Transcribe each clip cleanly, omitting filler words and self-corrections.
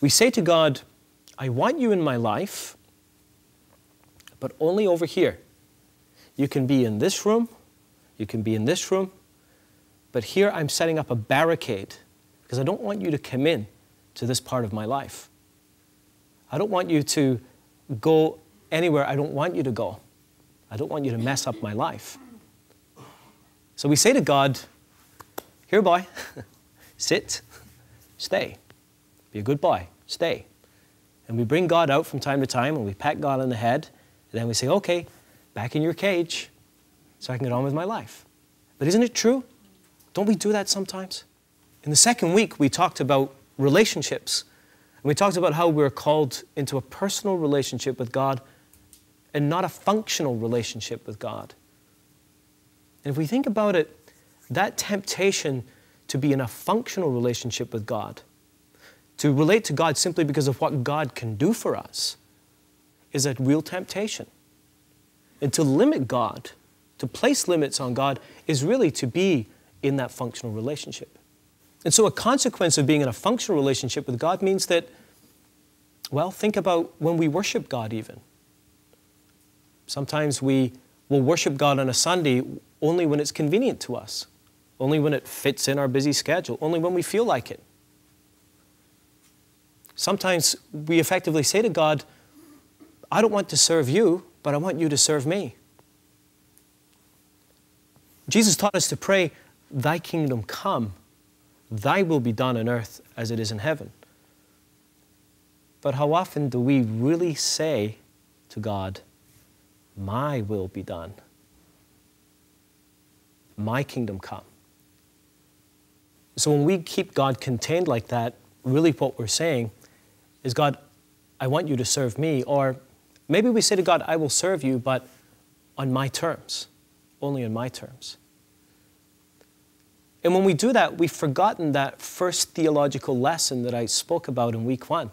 We say to God, I want you in my life, but only over here. You can be in this room, you can be in this room, but here I'm setting up a barricade because I don't want you to come in to this part of my life. I don't want you to go anywhere I don't want you to go. I don't want you to mess up my life. So we say to God, here, boy, sit, stay. Be a good boy, stay. And we bring God out from time to time and we pat God on the head. And then we say, okay, back in your cage so I can get on with my life. But isn't it true? Don't we do that sometimes? In the second week, we talked about relationships. And we talked about how we're called into a personal relationship with God and not a functional relationship with God. And if we think about it, that temptation to be in a functional relationship with God, to relate to God simply because of what God can do for us, is a real temptation. And to limit God, to place limits on God, is really to be in that functional relationship. And so a consequence of being in a functional relationship with God means that, well, think about when we worship God even. Sometimes we will worship God on a Sunday only when it's convenient to us, only when it fits in our busy schedule, only when we feel like it. Sometimes we effectively say to God, I don't want to serve you, but I want you to serve me. Jesus taught us to pray, thy kingdom come, thy will be done on earth as it is in heaven. But how often do we really say to God, my will be done, my kingdom come? So when we keep God contained like that, really what we're saying is, God, I want you to serve me. Or maybe we say to God, I will serve you, but on my terms, only on my terms. And when we do that, we've forgotten that first theological lesson that I spoke about in week 1.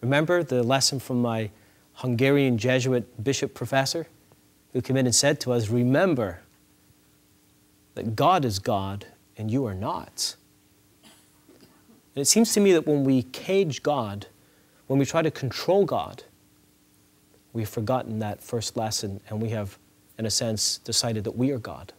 Remember the lesson from my Hungarian Jesuit bishop professor who came in and said to us, remember that God is God and you are not. And it seems to me that when we cage God, when we try to control God, we've forgotten that first lesson and we have, in a sense, decided that we are God.